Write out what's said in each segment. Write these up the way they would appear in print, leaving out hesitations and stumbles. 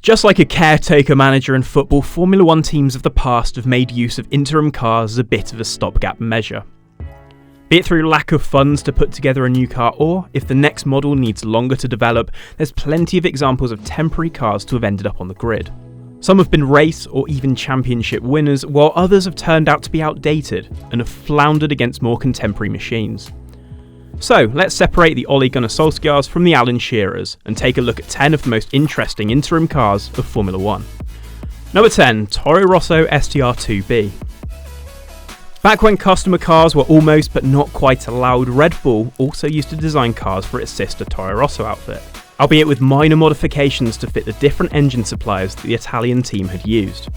Just like a caretaker manager in football, Formula 1 teams of the past have made use of interim cars as a bit of a stopgap measure. Be it through lack of funds to put together a new car, or if the next model needs longer to develop, there's plenty of examples of temporary cars to have ended up on the grid. Some have been race or even championship winners, while others have turned out to be outdated and have floundered against more contemporary machines. So let's separate the Ole Gunnar Solskjaers from the Alan Shearers and take a look at 10 of the most interesting interim cars of Formula 1. Number 10, Toro Rosso STR2B. Back when customer cars were almost but not quite allowed, Red Bull also used to design cars for its sister Toro Rosso outfit, albeit with minor modifications to fit the different engine suppliers that the Italian team had used.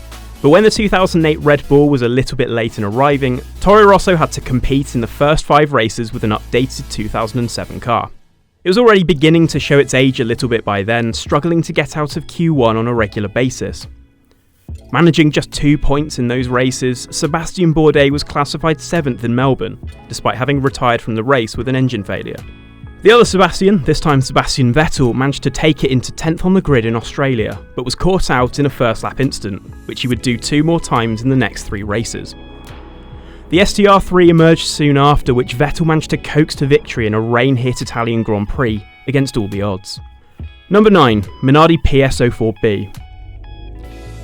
But when the 2008 Red Bull was a little bit late in arriving, Toro Rosso had to compete in the first 5 races with an updated 2007 car. It was already beginning to show its age a little bit by then, struggling to get out of Q1 on a regular basis. Managing just 2 points in those races, Sébastien Bourdais was classified 7th in Melbourne, despite having retired from the race with an engine failure. The other Sébastien, this time Sebastian Vettel, managed to take it into 10th on the grid in Australia, but was caught out in a first lap incident, which he would do 2 more times in the next 3 races. The STR3 emerged soon after, which Vettel managed to coax to victory in a rain-hit Italian Grand Prix, against all the odds. Number 9, Minardi PS04B.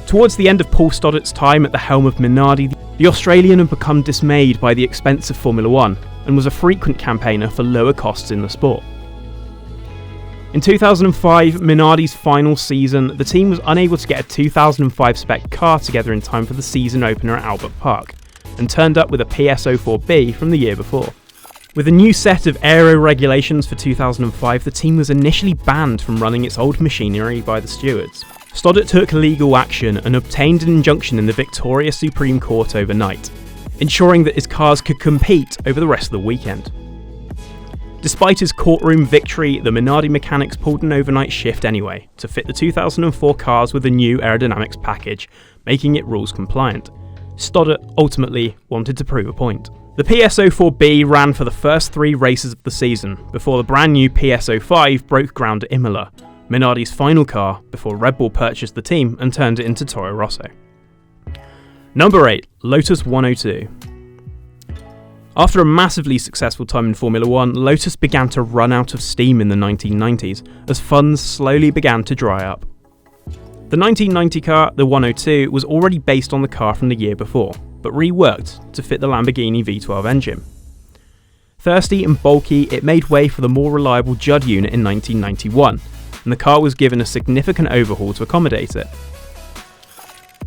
Towards the end of Paul Stoddart's time at the helm of Minardi, the Australian had become dismayed by the expense of Formula 1, and was a frequent campaigner for lower costs in the sport. In 2005, Minardi's final season, the team was unable to get a 2005 spec car together in time for the season opener at Albert Park, and turned up with a PS04B from the year before. With a new set of aero regulations for 2005, the team was initially banned from running its old machinery by the stewards. Stoddart took legal action and obtained an injunction in the Victoria Supreme Court overnight, ensuring that his cars could compete over the rest of the weekend. Despite his courtroom victory, the Minardi mechanics pulled an overnight shift anyway, to fit the 2004 cars with a new aerodynamics package, making it rules compliant. Stoddart ultimately wanted to prove a point. The PS04B ran for the first 3 races of the season, before the brand new PS05 broke ground at Imola, Minardi's final car before Red Bull purchased the team and turned it into Toro Rosso. Number 8, Lotus 102. After a massively successful time in Formula 1, Lotus began to run out of steam in the 1990s as funds slowly began to dry up. The 1990 car, the 102, was already based on the car from the year before, but reworked to fit the Lamborghini V12 engine. Thirsty and bulky, it made way for the more reliable Judd unit in 1991, and the car was given a significant overhaul to accommodate it.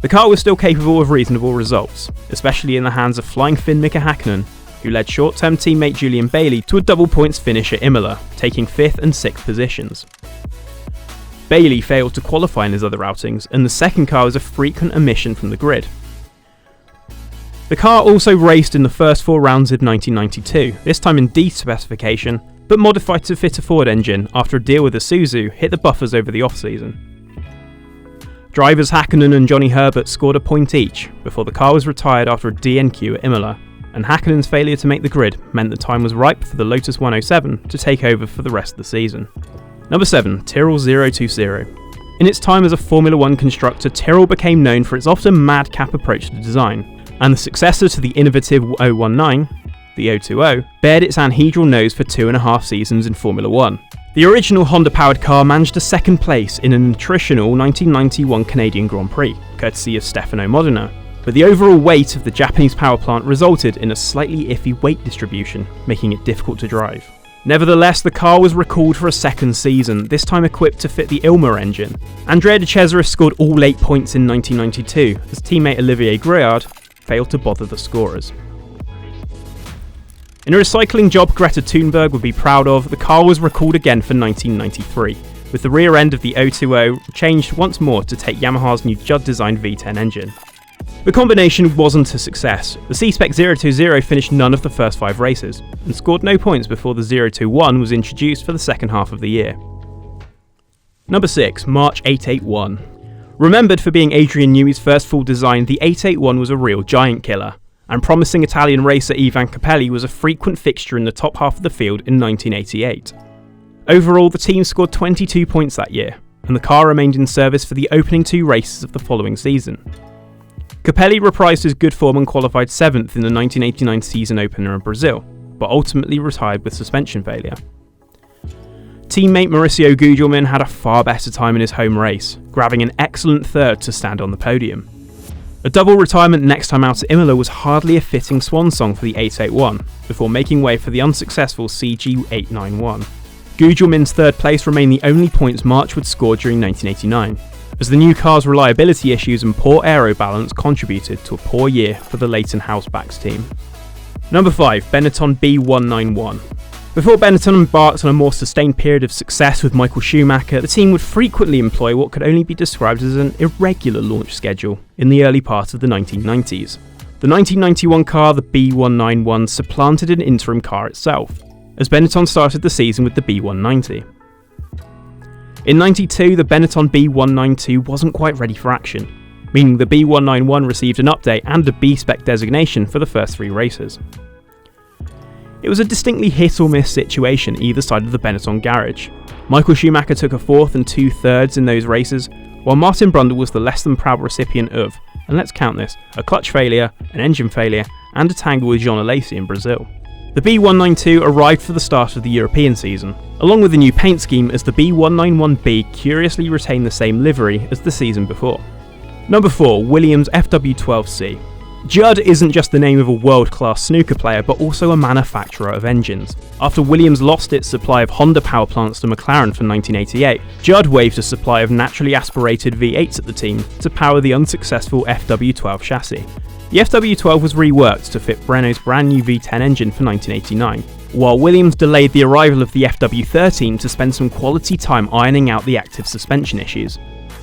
The car was still capable of reasonable results, especially in the hands of Flying Finn Mika Hakkinen, who led short-term teammate Julian Bailey to a double points finish at Imola, taking 5th and 6th positions. Bailey failed to qualify in his other outings, and the second car was a frequent omission from the grid. The car also raced in the first 4 rounds of 1992, this time in D specification, but modified to fit a Ford engine after a deal with Isuzu hit the buffers over the off-season. Drivers Hakkinen and Johnny Herbert scored a point each before the car was retired after a DNQ at Imola, and Hakkinen's failure to make the grid meant the time was ripe for the Lotus 107 to take over for the rest of the season. Number 7, Tyrrell 020. In its time as a Formula 1 constructor, Tyrrell became known for its often madcap approach to design, and the successor to the innovative 019, the 020, bared its anhedral nose for 2.5 seasons in Formula 1. The original Honda-powered car managed a 2nd place in an attritional 1991 Canadian Grand Prix, courtesy of Stefano Modena, but the overall weight of the Japanese power plant resulted in a slightly iffy weight distribution, making it difficult to drive. Nevertheless, the car was recalled for a 2nd season, this time equipped to fit the Ilma engine. Andrea de Cesaris scored all 8 points in 1992, as teammate Olivier Gréard failed to bother the scorers. In a recycling job Greta Thunberg would be proud of, the car was recalled again for 1993, with the rear end of the 020 changed once more to take Yamaha's new Judd-designed V10 engine. The combination wasn't a success. The C-Spec 020 finished none of the first 5 races, and scored no points before the 021 was introduced for the second half of the year. Number 6, March 881. Remembered for being Adrian Newey's first full design, the 881 was a real giant killer, and promising Italian racer Ivan Capelli was a frequent fixture in the top half of the field in 1988. Overall, the team scored 22 points that year, and the car remained in service for the opening 2 races of the following season. Capelli reprised his good form and qualified 7th in the 1989 season opener in Brazil, but ultimately retired with suspension failure. Teammate Mauricio Gugelmin had a far better time in his home race, grabbing an excellent 3rd to stand on the podium. A double retirement next time out at Imola was hardly a fitting swan song for the 881, before making way for the unsuccessful CG891. Gugelmin's 3rd place remained the only points March would score during 1989, as the new car's reliability issues and poor aero balance contributed to a poor year for the Leighton Housebacks team. Number 5, Benetton B191. Before Benetton embarked on a more sustained period of success with Michael Schumacher, the team would frequently employ what could only be described as an irregular launch schedule in the early part of the 1990s. The 1991 car, the B191, supplanted an interim car itself, as Benetton started the season with the B190. In '92, the Benetton B192 wasn't quite ready for action, meaning the B191 received an update and a B-spec designation for the first 3 races. It was a distinctly hit-or-miss situation either side of the Benetton garage. Michael Schumacher took a 4th and 2 thirds in those races, while Martin Brundle was the less than proud recipient of, and let's count this, a clutch failure, an engine failure, and a tangle with Jean Alesi in Brazil. The B192 arrived for the start of the European season, along with a new paint scheme, as the B191B curiously retained the same livery as the season before. Number 4, Williams FW12C. Judd isn't just the name of a world-class snooker player, but also a manufacturer of engines. After Williams lost its supply of Honda power plants to McLaren for 1988, Judd waived a supply of naturally aspirated V8s at the team to power the unsuccessful FW12 chassis. The FW12 was reworked to fit Renault's brand new V10 engine for 1989, while Williams delayed the arrival of the FW13 to spend some quality time ironing out the active suspension issues.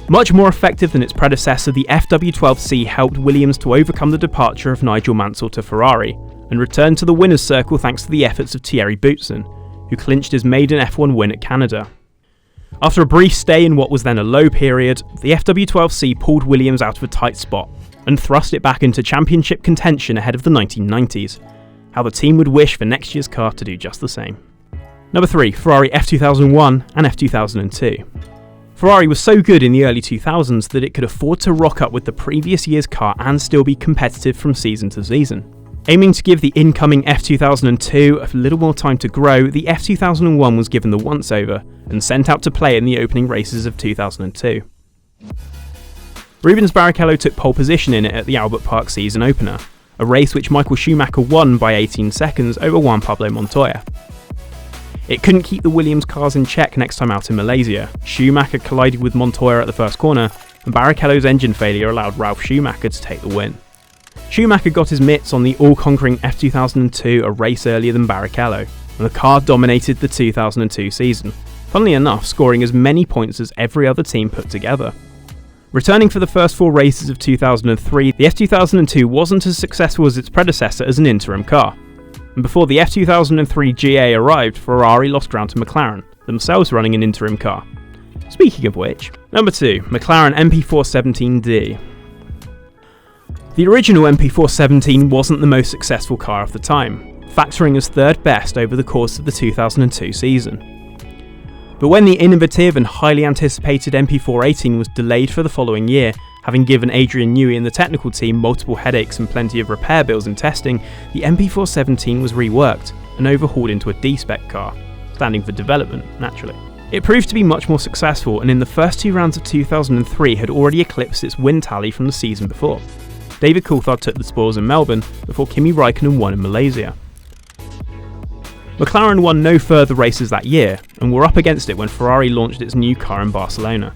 Much more effective than its predecessor, the FW12C helped Williams to overcome the departure of Nigel Mansell to Ferrari, and return to the winner's circle thanks to the efforts of Thierry Boutsen, who clinched his maiden F1 win at Canada. After a brief stay in what was then a low period, the FW12C pulled Williams out of a tight spot, and thrust it back into championship contention ahead of the 1990s. How the team would wish for next year's car to do just the same. Number 3, Ferrari F2001 and F2002. Ferrari was so good in the early 2000s that it could afford to rock up with the previous year's car and still be competitive from season to season. Aiming to give the incoming F2002 a little more time to grow, the F2001 was given the once-over and sent out to play in the opening races of 2002. Rubens Barrichello took pole position in it at the Albert Park season opener, a race which Michael Schumacher won by 18 seconds over Juan Pablo Montoya. It couldn't keep the Williams cars in check next time out in Malaysia. Schumacher collided with Montoya at the first corner, and Barrichello's engine failure allowed Ralf Schumacher to take the win. Schumacher got his mitts on the all-conquering F2002 a race earlier than Barrichello, and the car dominated the 2002 season, funnily enough scoring as many points as every other team put together. Returning for the first 4 races of 2003, the F2002 wasn't as successful as its predecessor as an interim car. And before the F2003 GA arrived, Ferrari lost ground to McLaren, themselves running an interim car. Speaking of which, number 2, McLaren MP4-17D. The original MP4-17 wasn't the most successful car of the time, factoring as 3rd best over the course of the 2002 season. But when the innovative and highly anticipated MP4-18 was delayed for the following year, having given Adrian Newey and the technical team multiple headaches and plenty of repair bills and testing, the MP4-17 was reworked and overhauled into a D-spec car, standing for development, naturally. It proved to be much more successful, and in the first 2 rounds of 2003 had already eclipsed its win tally from the season before. David Coulthard took the spoils in Melbourne before Kimi Raikkonen won in Malaysia. McLaren won no further races that year, and were up against it when Ferrari launched its new car in Barcelona.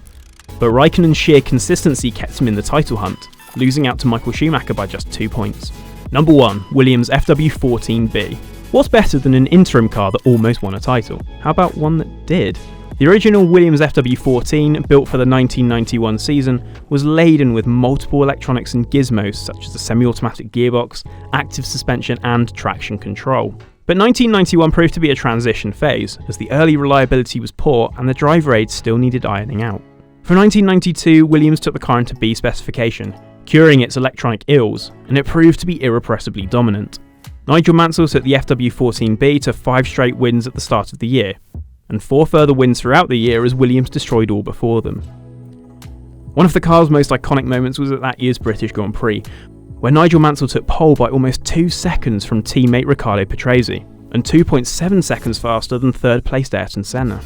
But Raikkonen's sheer consistency kept him in the title hunt, losing out to Michael Schumacher by just 2 points. Number 1, Williams FW14B. What's better than an interim car that almost won a title? How about one that did? The original Williams FW14, built for the 1991 season, was laden with multiple electronics and gizmos such as a semi-automatic gearbox, active suspension and traction control. But 1991 proved to be a transition phase, as the early reliability was poor and the driver aids still needed ironing out. For 1992, Williams took the car into B specification, curing its electronic ills, and it proved to be irrepressibly dominant. Nigel Mansell took the FW14B to 5 straight wins at the start of the year, and 4 further wins throughout the year as Williams destroyed all before them. One of the car's most iconic moments was at that year's British Grand Prix, where Nigel Mansell took pole by almost 2 seconds from teammate Riccardo Patrese, and 2.7 seconds faster than third-placed Ayrton Senna.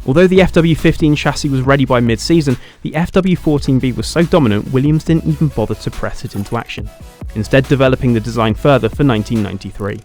Although the FW15 chassis was ready by mid-season, the FW14B was so dominant Williams didn't even bother to press it into action, instead developing the design further for 1993.